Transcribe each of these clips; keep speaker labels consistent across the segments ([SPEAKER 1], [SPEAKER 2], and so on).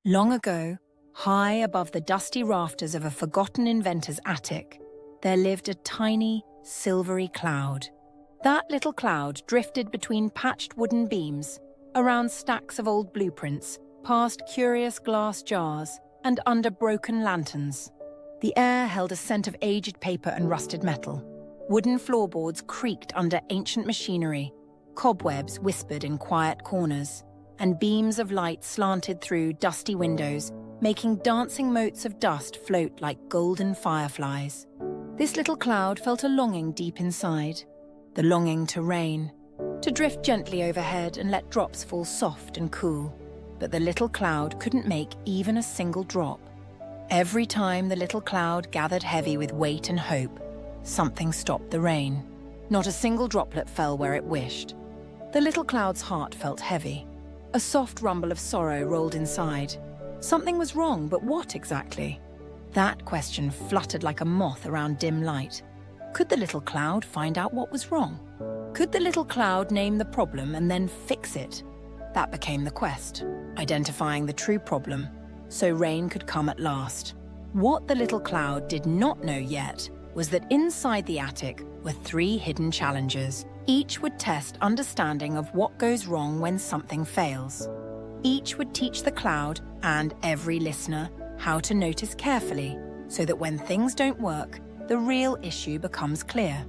[SPEAKER 1] Long ago, high above the dusty rafters of a forgotten inventor's attic, there lived a tiny, silvery cloud. That little cloud drifted between patched wooden beams, around stacks of old blueprints, past curious glass jars, and under broken lanterns. The air held a scent of aged paper and rusted metal. Wooden floorboards creaked under ancient machinery, cobwebs whispered in quiet corners, and beams of light slanted through dusty windows, making dancing motes of dust float like golden fireflies. This little cloud felt a longing deep inside, the longing to rain, to drift gently overhead and let drops fall soft and cool. But the little cloud couldn't make even a single drop. Every time the little cloud gathered heavy with weight and hope, something stopped the rain. Not a single droplet fell where it wished. The little cloud's heart felt heavy. A soft rumble of sorrow rolled inside. Something was wrong, but what exactly? That question fluttered like a moth around dim light. Could the little cloud find out what was wrong? Could the little cloud name the problem and then fix it? That became the quest, identifying the true problem, so rain could come at last. What the little cloud did not know yet was that inside the attic were 3 hidden challenges. Each would test understanding of what goes wrong when something fails. Each would teach the cloud and every listener how to notice carefully, so that when things don't work, the real issue becomes clear.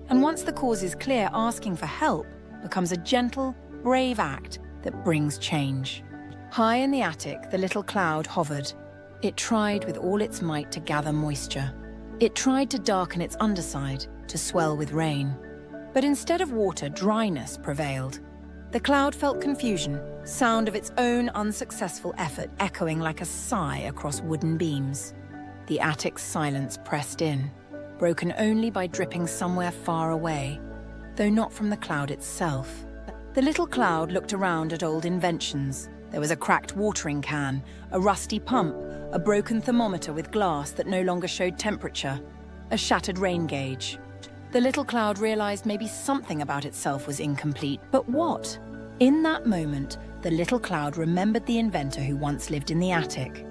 [SPEAKER 1] And once the cause is clear, asking for help becomes a gentle, brave act that brings change. High in the attic, the little cloud hovered. It tried with all its might to gather moisture. It tried to darken its underside, to swell with rain. But instead of water, dryness prevailed. The cloud felt confusion, sound of its own unsuccessful effort echoing like a sigh across wooden beams. The attic's silence pressed in, broken only by dripping somewhere far away, though not from the cloud itself. The little cloud looked around at old inventions. There was a cracked watering can, a rusty pump, a broken thermometer with glass that no longer showed temperature, a shattered rain gauge. The little cloud realized maybe something about itself was incomplete, but what? In that moment, the little cloud remembered the inventor who once lived in the attic.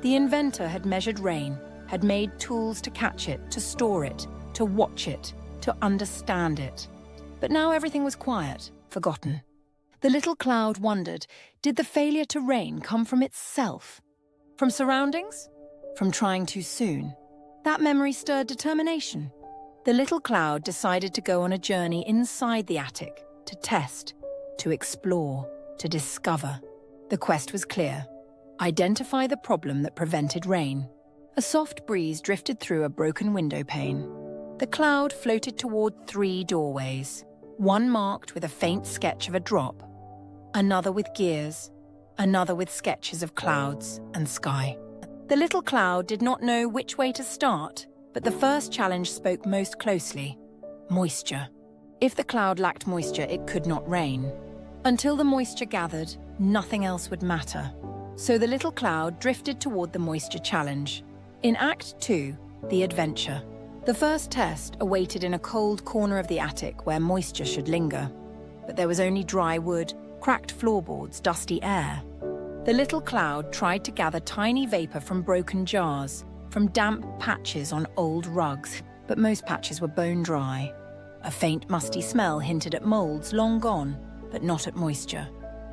[SPEAKER 1] The inventor had measured rain, had made tools to catch it, to store it, to watch it, to understand it. But now everything was quiet, forgotten. The little cloud wondered, did the failure to rain come from itself? From surroundings? From trying too soon? That memory stirred determination. The little cloud decided to go on a journey inside the attic, to test, to explore, to discover. The quest was clear. Identify the problem that prevented rain. A soft breeze drifted through a broken window pane. The cloud floated toward 3 doorways, one marked with a faint sketch of a drop, another with gears, another with sketches of clouds and sky. The little cloud did not know which way to start, but the first challenge spoke most closely: moisture. If the cloud lacked moisture, it could not rain. Until the moisture gathered, nothing else would matter. So the little cloud drifted toward the moisture challenge. In Act 2, the adventure. The first test awaited in a cold corner of the attic where moisture should linger. But there was only dry wood, cracked floorboards, dusty air. The little cloud tried to gather tiny vapor from broken jars, from damp patches on old rugs, but most patches were bone dry. A faint musty smell hinted at molds long gone, but not at moisture.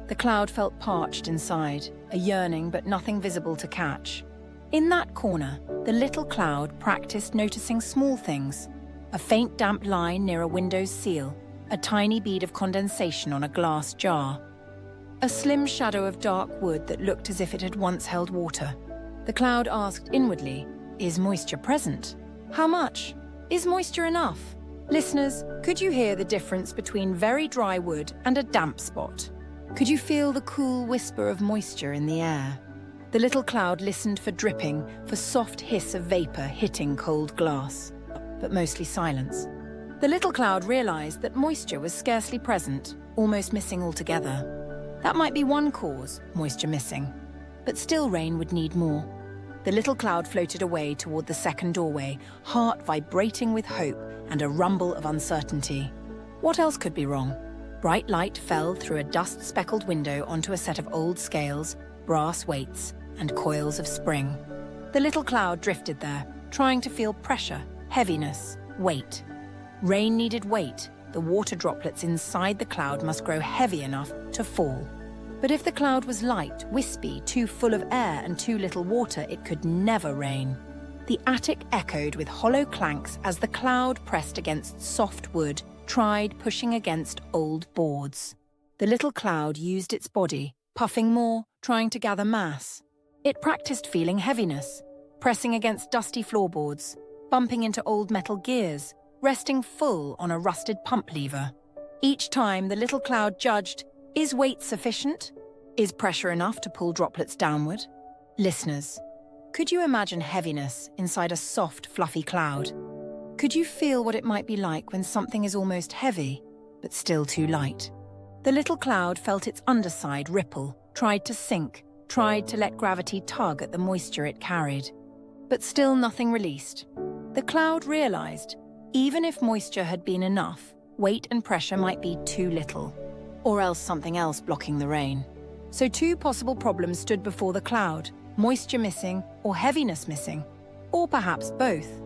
[SPEAKER 1] The cloud felt parched inside, a yearning but nothing visible to catch. In that corner, the little cloud practiced noticing small things: a faint damp line near a window's seal, a tiny bead of condensation on a glass jar, a slim shadow of dark wood that looked as if it had once held water. The cloud asked inwardly, is moisture present? How much? Is moisture enough? Listeners, could you hear the difference between very dry wood and a damp spot? Could you feel the cool whisper of moisture in the air? The little cloud listened for dripping, for soft hiss of vapor hitting cold glass, but mostly silence. The little cloud realized that moisture was scarcely present, almost missing altogether. That might be one cause, moisture missing, but still rain would need more. The little cloud floated away toward the second doorway, heart vibrating with hope and a rumble of uncertainty. What else could be wrong? Bright light fell through a dust-speckled window onto a set of old scales, brass weights, and coils of spring. The little cloud drifted there, trying to feel pressure, heaviness, weight. Rain needed weight. The water droplets inside the cloud must grow heavy enough to fall. But if the cloud was light, wispy, too full of air and too little water, it could never rain. The attic echoed with hollow clanks as the cloud pressed against soft wood, tried pushing against old boards. The little cloud used its body, puffing more, trying to gather mass. It practiced feeling heaviness, pressing against dusty floorboards, bumping into old metal gears, resting full on a rusted pump lever. Each time the little cloud judged, is weight sufficient? Is pressure enough to pull droplets downward? Listeners, could you imagine heaviness inside a soft, fluffy cloud? Could you feel what it might be like when something is almost heavy, but still too light? The little cloud felt its underside ripple, tried to sink, tried to let gravity tug at the moisture it carried. But still nothing released. The cloud realized, even if moisture had been enough, weight and pressure might be too little, or else something else blocking the rain. So two possible problems stood before the cloud: moisture missing or heaviness missing, or perhaps both.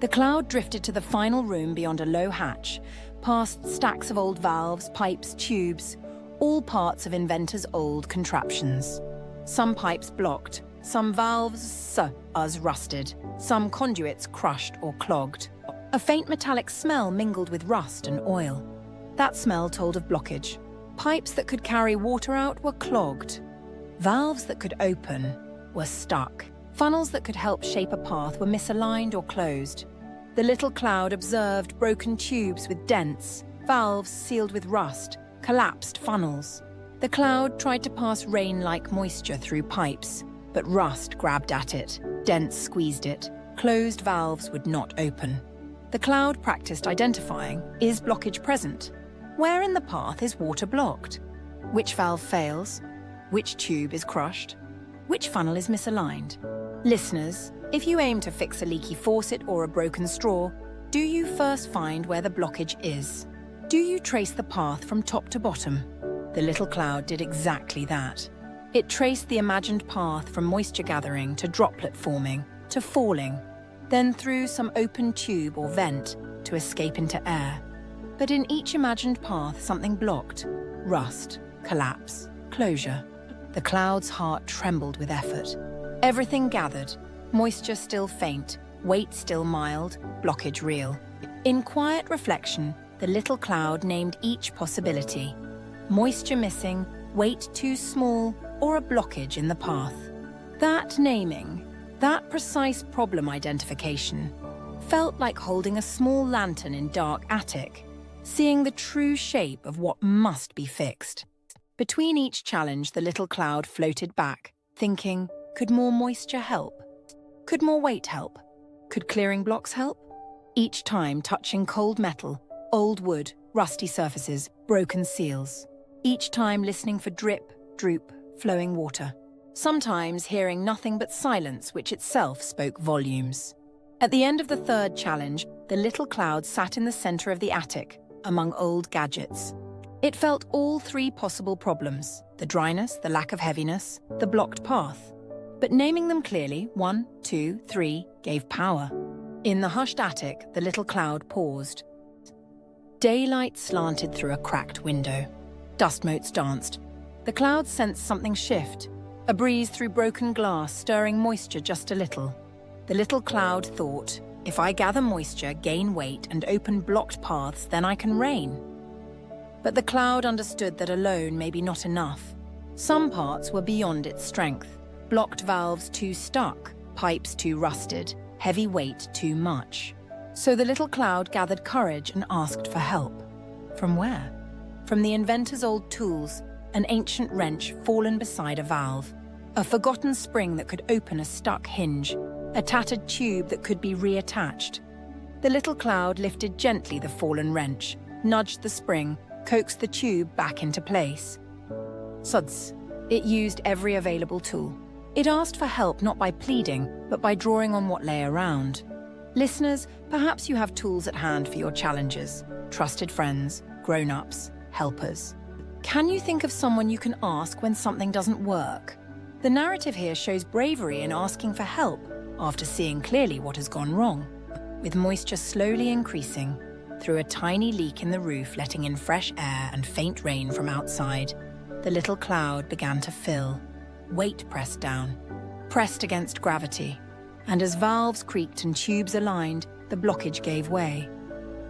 [SPEAKER 1] The cloud drifted to the final room beyond a low hatch, past stacks of old valves, pipes, tubes, all parts of inventors' old contraptions. Some pipes blocked, some valves rusted, some conduits crushed or clogged. A faint metallic smell mingled with rust and oil. That smell told of blockage. Pipes that could carry water out were clogged. Valves that could open were stuck. Funnels that could help shape a path were misaligned or closed. The little cloud observed broken tubes with dents, valves sealed with rust, collapsed funnels. The cloud tried to pass rain-like moisture through pipes, but rust grabbed at it, dents squeezed it, closed valves would not open. The cloud practiced identifying, is blockage present? Where in the path is water blocked? Which valve fails? Which tube is crushed? Which funnel is misaligned? Listeners, if you aim to fix a leaky faucet or a broken straw, do you first find where the blockage is? Do you trace the path from top to bottom? The little cloud did exactly that. It traced the imagined path from moisture gathering to droplet forming, to falling, then through some open tube or vent to escape into air. But in each imagined path, something blocked. Rust, collapse, closure. The cloud's heart trembled with effort. Everything gathered, moisture still faint, weight still mild, blockage real. In quiet reflection, the little cloud named each possibility. Moisture missing, weight too small, or a blockage in the path. That naming, that precise problem identification, felt like holding a small lantern in dark attic, seeing the true shape of what must be fixed. Between each challenge, the little cloud floated back, thinking, could more moisture help? Could more weight help? Could clearing blocks help? Each time touching cold metal, old wood, rusty surfaces, broken seals. Each time listening for drip, droop, flowing water. Sometimes hearing nothing but silence, which itself spoke volumes. At the end of the third challenge, the little cloud sat in the center of the attic, among old gadgets. It felt all three possible problems: the dryness, the lack of heaviness, the blocked path. But naming them clearly, 1, 2, 3, gave power. In the hushed attic, the little cloud paused. Daylight slanted through a cracked window. Dust motes danced. The cloud sensed something shift, a breeze through broken glass stirring moisture just a little. The little cloud thought, if I gather moisture, gain weight, and open blocked paths, then I can rain. But the cloud understood that alone may be not enough. Some parts were beyond its strength. Blocked valves too stuck, pipes too rusted, heavy weight too much. So the little cloud gathered courage and asked for help. From where? From the inventor's old tools, an ancient wrench fallen beside a valve, a forgotten spring that could open a stuck hinge, a tattered tube that could be reattached. The little cloud lifted gently the fallen wrench, nudged the spring, coaxed the tube back into place. Suds. It used every available tool. It asked for help not by pleading, but by drawing on what lay around. Listeners, perhaps you have tools at hand for your challenges. Trusted friends, grown-ups, helpers. Can you think of someone you can ask when something doesn't work? The narrative here shows bravery in asking for help after seeing clearly what has gone wrong. With moisture slowly increasing, through a tiny leak in the roof letting in fresh air and faint rain from outside, the little cloud began to fill, weight pressed down, pressed against gravity, and as valves creaked and tubes aligned, the blockage gave way.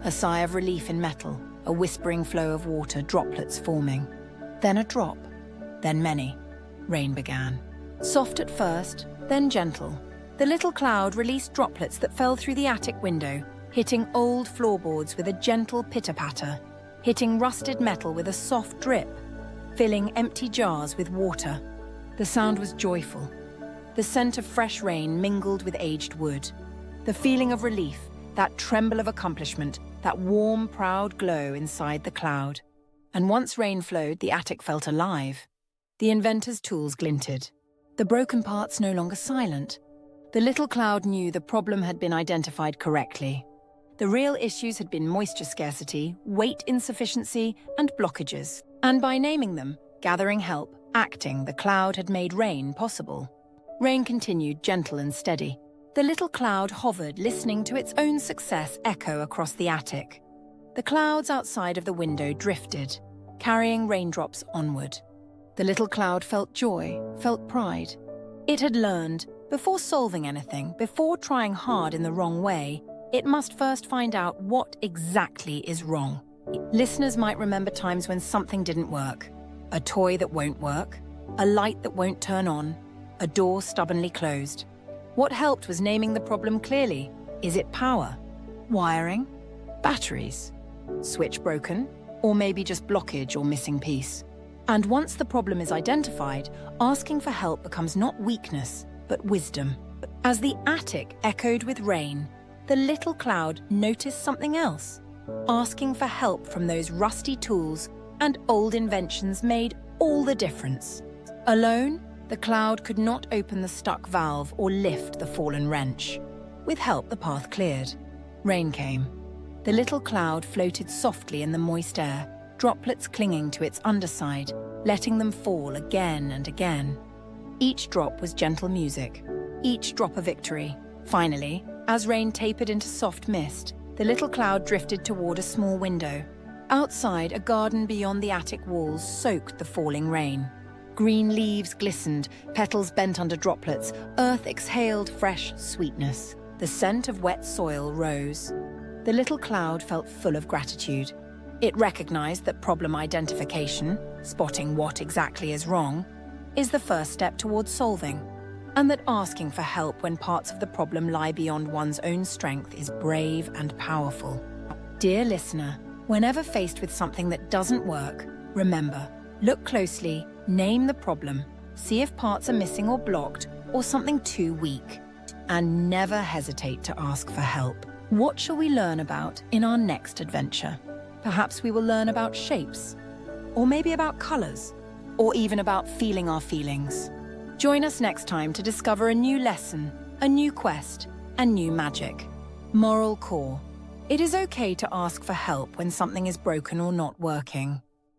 [SPEAKER 1] A sigh of relief in metal, a whispering flow of water, droplets forming. Then a drop, then many. Rain began. Soft at first, then gentle. The little cloud released droplets that fell through the attic window, hitting old floorboards with a gentle pitter-patter, hitting rusted metal with a soft drip, filling empty jars with water. The sound was joyful. The scent of fresh rain mingled with aged wood. The feeling of relief, that tremble of accomplishment, that warm, proud glow inside the cloud. And once rain flowed, the attic felt alive. The inventor's tools glinted. The broken parts no longer silent. The little cloud knew the problem had been identified correctly. The real issues had been moisture scarcity, weight insufficiency, and blockages. And by naming them, gathering help, acting, the cloud had made rain possible. Rain continued, gentle and steady. The little cloud hovered, listening to its own success echo across the attic. The clouds outside of the window drifted, carrying raindrops onward. The little cloud felt joy, felt pride. It had learned, before solving anything, before trying hard in the wrong way, it must first find out what exactly is wrong. Listeners might remember times when something didn't work. A toy that won't work, a light that won't turn on, a door stubbornly closed. What helped was naming the problem clearly. Is it power? Wiring? Batteries? Switch broken? Or maybe just blockage or missing piece? And once the problem is identified, asking for help becomes not weakness, but wisdom. As the attic echoed with rain, the little cloud noticed something else. Asking for help from those rusty tools and old inventions made all the difference. Alone, the cloud could not open the stuck valve or lift the fallen wrench. With help, the path cleared. Rain came. The little cloud floated softly in the moist air, droplets clinging to its underside, letting them fall again and again. Each drop was gentle music, each drop a victory. Finally, as rain tapered into soft mist, the little cloud drifted toward a small window. Outside, a garden beyond the attic walls soaked the falling rain. Green leaves glistened, petals bent under droplets, earth exhaled fresh sweetness. The scent of wet soil rose. The little cloud felt full of gratitude. It recognized that problem identification, spotting what exactly is wrong, is the first step towards solving, and that asking for help when parts of the problem lie beyond one's own strength is brave and powerful. Dear listener, whenever faced with something that doesn't work, remember, look closely, name the problem, see if parts are missing or blocked or something too weak, and never hesitate to ask for help. What shall we learn about in our next adventure? Perhaps we will learn about shapes, or maybe about colors, or even about feeling our feelings. Join us next time to discover a new lesson, a new quest, and new magic. Moral core: it is okay to ask for help when something is broken or not working.